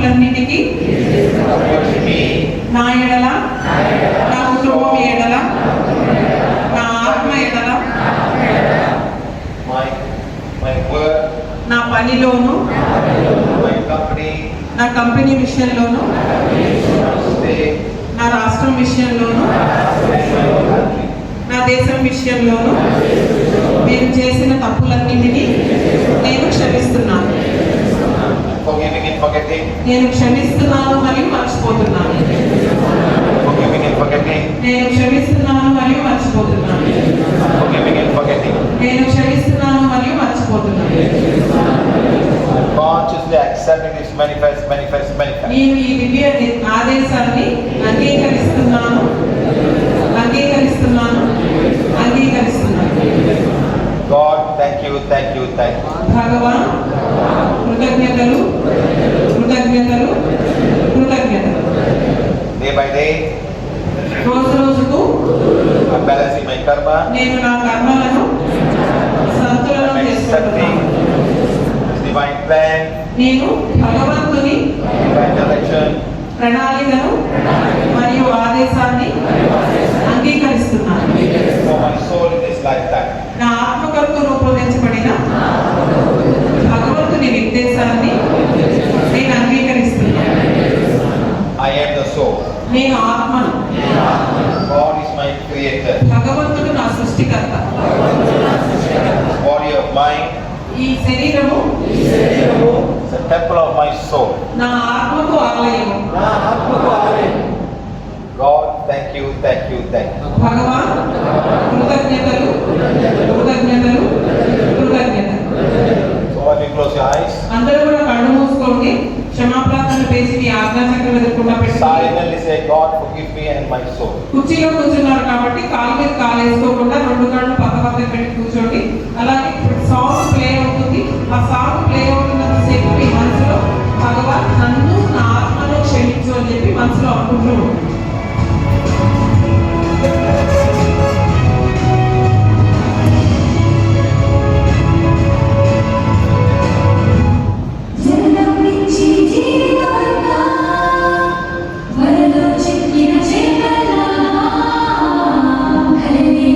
తప్పులన్నిటికీ నా ఎడల, నా కుటుంబం ఎడల, నా ఆత్మ ఎడల, నా పనిలోను, నా కంపెనీ విషయంలోను, నా రాష్ట్రం విషయంలోను, నా దేశం విషయంలోను నేను చేసిన తప్పులన్నింటినీ నేను క్షమిస్తున్నాను. నేను క్షమిస్తున్నాను మరియు మర్చిపోతున్నాను. నేను క్షమిస్తున్నాను మరియు మర్చిపోతున్నాను. నేను క్షమిస్తున్నాను మరియు మర్చిపోతున్నాను. నేను ఈ దివ్య ఆదేశాన్ని అంగీకరిస్తున్నాను, అంగీకరిస్తున్నాను, అంగీకరిస్తున్నాను. God, thank you, thank you, thank you. భగవాన్ కృతజ్ఞతలు, కృతజ్ఞతలు, కృతజ్ఞతలు. Day by day, రోజు రోజుకు I'm balancing my karma. నేను నా కర్మలను సంతులనం I'm accepting చేసుకుంటున్నాను. His divine plan, నేను భగవంతుని divine direction. ప్రణాళికను మరియు ఆదేశాన్ని అంగీకరిస్తున్నాను. For my soul in this lifetime. నా ఆత్మ కొరకు రూపొందించబడిన భగవంతుని నిర్దేశాన్ని నేను అంగీకరిస్తున్నాను. I am the soul. నేను ఆత్మను. God is my creator. భగవంతుడు నా సృష్టికర్త. This body of mine ఈ శరీరము is a temple of my soul. నా ఆత్మకు ఆలయము. God, thank you, thank you, thank you. భగవాన్ కృతజ్ఞతలు, కృతజ్ఞతలు, కృతజ్ఞతలు. So all of you close your eyes. అందరూ కూడా కళ్ళు మూసుకోండి. క్షమాప్రార్థన పేజీ మీ ఆజ్ఞాచక్రం ఎదుర్కొండా పెట్టి Silently say, God, forgive me and my soul. కుర్చీలో కూర్చున్నారు కాబట్టి కాలు మీద కాలు వేసుకోకుండా రెండు కాళ్ళు పక్క పక్క పెట్టి కూర్చోండి. అలాగే సాంగ్ ప్లే అవుతుంది. ఆ సాంగ్ ప్లే అవుతున్నంత సేపు మీ మనసులో భగవాన్ నన్ను నా ఆత్మలో క్షమించు అని చెప్పి మనసులో అనుకుంటూ ఉంటుంది. వరదో చిక్కిన చేపలా కలిగి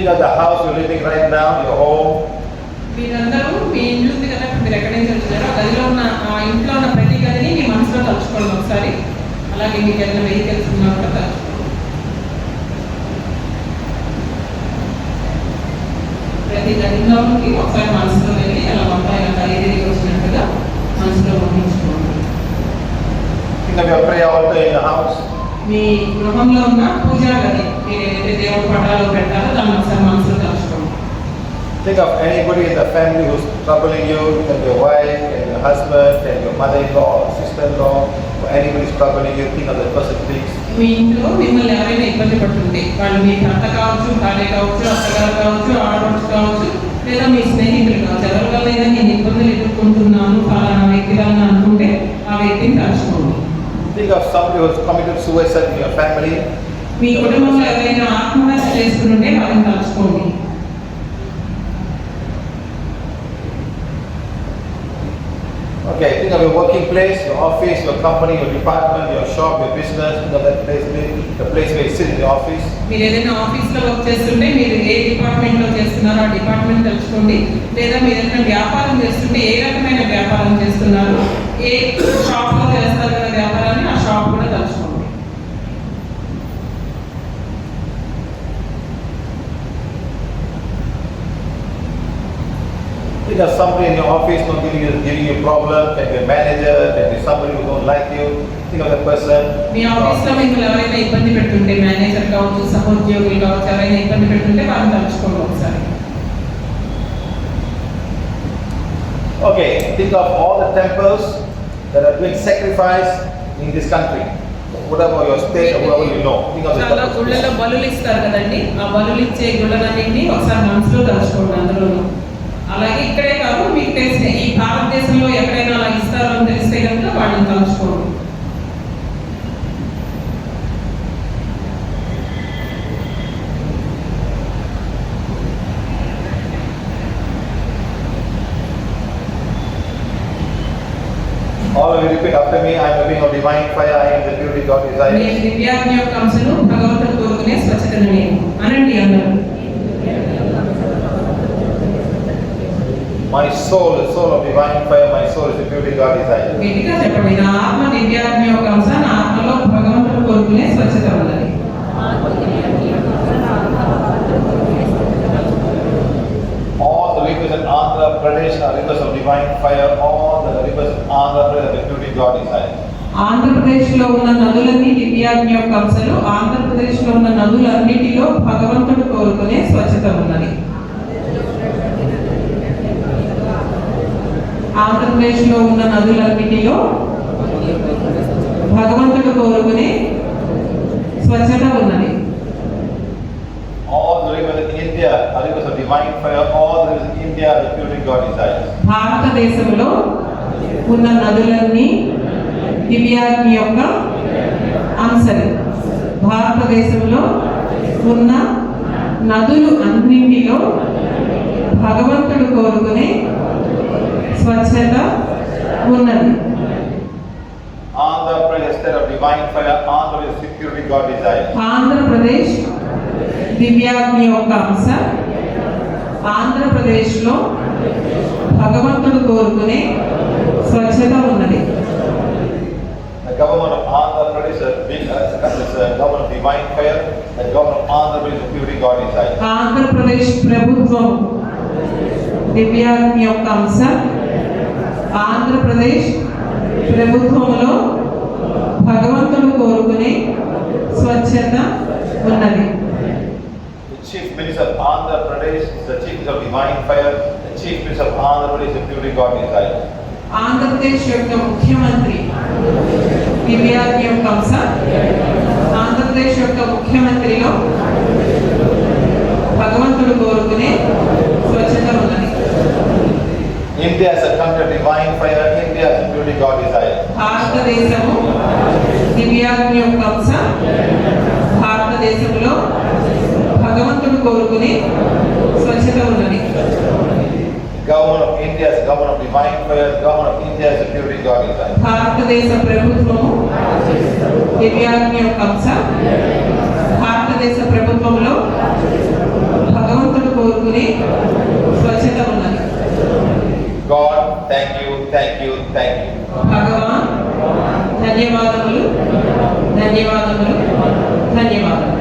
Think of the house you're living right now, your home. మీరందరూ మీ ఇల్లు ఉంది కదా, మీరు ఎక్కడి నుంచి వచ్చినారో ఆ గదిలో ఉన్న ఆ ఇంట్లో ఉన్న ప్రతి గదిని మీ మనసులో తలుచుకోండి ఒకసారి. అలాగే మీకు ఏదైనా వెహికల్స్ ఉన్నా కూడా తలుచుకోండి. ప్రతి గదిలోకి ఒకసారి మనసులో వెళ్ళి అలా మొత్తం ఇలా ఖరీదుకి వచ్చినట్టుగా మనసులో ఊహించుకోండి. Think of your prayer altar in your house. మీ గృహంలో ఉన్న పూజా గది మీరు ఏదైతే దేవుడి పటాలు పెట్టారో దాన్ని ఒకసారి మనసులో తలుచుకోండి. Think of anybody in the family who's troubling you, and your wife, and your husband, and your mother-in-law, sister-in-law, or anybody is troubling you. Think of that person, please. మీ ఇంట్లో మిమ్మల్ని ఎవరైనా ఇబ్బంది పడుతుంటే వాళ్ళు మీ భర్త కావచ్చు, భార్య కావచ్చు, అత్తగారు కావచ్చు, ఆడవచ్చు కావచ్చు, లేదా మీ స్నేహితులు కావచ్చు, ఎవరి వల్ల అయినా నేను ఇబ్బందులు ఎదుర్కొంటున్నాను ఫలానా వ్యక్తి వల్ల అనుకుంటే ఆ వ్యక్తిని తలుచుకోండి. Think of somebody who has committed suicide in your family. మీ కుటుంబంలో ఎవరైనా ఆత్మహత్య చేసుకుంటుంటే వాళ్ళని తలుచుకోండి. Okay, think of your working place, your office, your company, your department, your shop, your business. Think of that place, the place where you sit in the office. మీరు ఏదైనా ఆఫీస్లో work చేస్తుంటే మీరు ఏ డిపార్ట్మెంట్లో చేస్తున్నారో ఆ డిపార్ట్మెంట్ తెలుసుకోండి. లేదా మీరు ఏదైనా వ్యాపారం చేస్తుంటే ఏ రకమైన వ్యాపారం చేస్తున్నారు, ఏ షాప్లో చేస్తారు కదా వ్యాపారాన్ని, ఆ షాప్ కూడా తెలుసుకోండి. Think of somebody in your office not giving you problem. Can be a manager, can be somebody who don't like you. Think of that person. మీ ఆఫీస్లో మిమ్మల్ని ఎవరైనా ఇబ్బంది పెట్టుంటే మేనేజర్ కావచ్చు, సహోద్యోగులు కావచ్చు, ఎవరైనా ఇబ్బంది పెట్టుంటే వాళ్ళని తలుచుకోండి ఒకసారి. Okay, think of all the temples that are doing sacrifice in this country. Whatever your state or whatever you know. Think of the చాలా temples. గుళ్ళలో బలులు ఇస్తారు కదండి, ఆ బలులు ఇచ్చే గుళ్ళలన్నింటినీ ఒకసారి మనసులో తలుచుకోండి అందులోనూ. అలాగే ఇక్కడే కాదు, మీకు తెలిసిన ఈ భారతదేశంలో ఎక్కడైనా అలా ఇస్తారో అని తెలిస్తే కనుక వాళ్ళని తలుచుకోండి. All of you repeat after me. I am a being of divine fire. I am the purity God desires. నేను దివ్యాజ్ఞ యొక్క అంశను భగవంతుడు కోరుకునే స్వచ్ఛతను నేను అనండి అందరూ. My soul, the soul of divine fire, my soul is the purity God desires. గట్టిగా చెప్పండి. నా ఆత్మ దివ్యాజ్ఞ యొక్క అంశ, నా ఆత్మలో భగవంతుడు కోరుకునే స్వచ్ఛత ఉన్నది. All the rivers in Andhra Pradesh are rivers of divine fire. All the rivers in Andhra Pradesh are the purity God desires. ఆంధ్రప్రదేశ్లో ఉన్న నదులన్నీ దివ్యాజ్ఞ యొక్క అంశాలు. ఆంధ్రప్రదేశ్లో ఉన్న నదులన్నిటిలో భగవంతుడు కోరుకునే స్వచ్ఛత ఉన్నది. ఆంధ్రప్రదేశ్లో ఉన్న నదులన్నిటిలో భగవంతుడు కోరుకునే స్వచ్ఛత ఉన్నది. All the rivers in India are rivers of divine fire. All the rivers in India are the purity God desires. భారతదేశంలో ఉన్న నదులన్నీ దివ్యాగ్ని యొక్క అంశాలు. భారతదేశంలో ఉన్న నదులు అన్నింటిలో భగవంతుడు కోరుకునే స్వచ్ఛత ఉన్నది. Andhra Pradesh state of divine fire. Andhra Pradesh security God desires. Andhra Pradesh దివ్యాగ్ని యొక్క అంశ. ఆంధ్రప్రదేశ్లో భగవంతుడు కోరుకునే స్వచ్ఛత ఉన్నది. The government of Andhra Pradesh is a government of divine fire. The government of Andhra Pradesh security God desires. Andhra Pradesh ప్రభుత్వం దివ్యాగ్ని యొక్క అంశ. ఆంధ్రప్రదేశ్ ప్రభుత్వంలో భగవంతుడు కోరుకునే స్వచ్ఛత ఉన్నది. The chief minister of Andhra Pradesh is the chief minister of divine fire. The chief minister of Andhra Pradesh security God desires. Andhra Pradesh యొక్క ముఖ్యమంత్రి దివ్యాగ్ని యొక్క అంశ. ఆంధ్రప్రదేశ్ యొక్క ముఖ్యమంత్రిలో భగవంతుడు కోరుకునే స్వచ్ఛత ఉన్నది. India is a country of divine fire. India security God desires. భారతదేశము దివ్యాగ్ని యొక్క అంశ. భారతదేశంలో భగవంతుడు కోరుకునే స్వచ్ఛత ఉన్నది. Government of India is government of divine fire. Government of India security God desires. భారతదేశ ప్రభుత్వము దివ్యాగ్ని యొక్క అంశ. భారతదేశ ప్రభుత్వంలో భగవంతుడు చుట్టూనే స్వచ్ఛత ఉన్నది. God, thank you, thank you, thank you. భగవాన్ ధన్యవాదములు, ధన్యవాదములు, ధన్యవాదములు.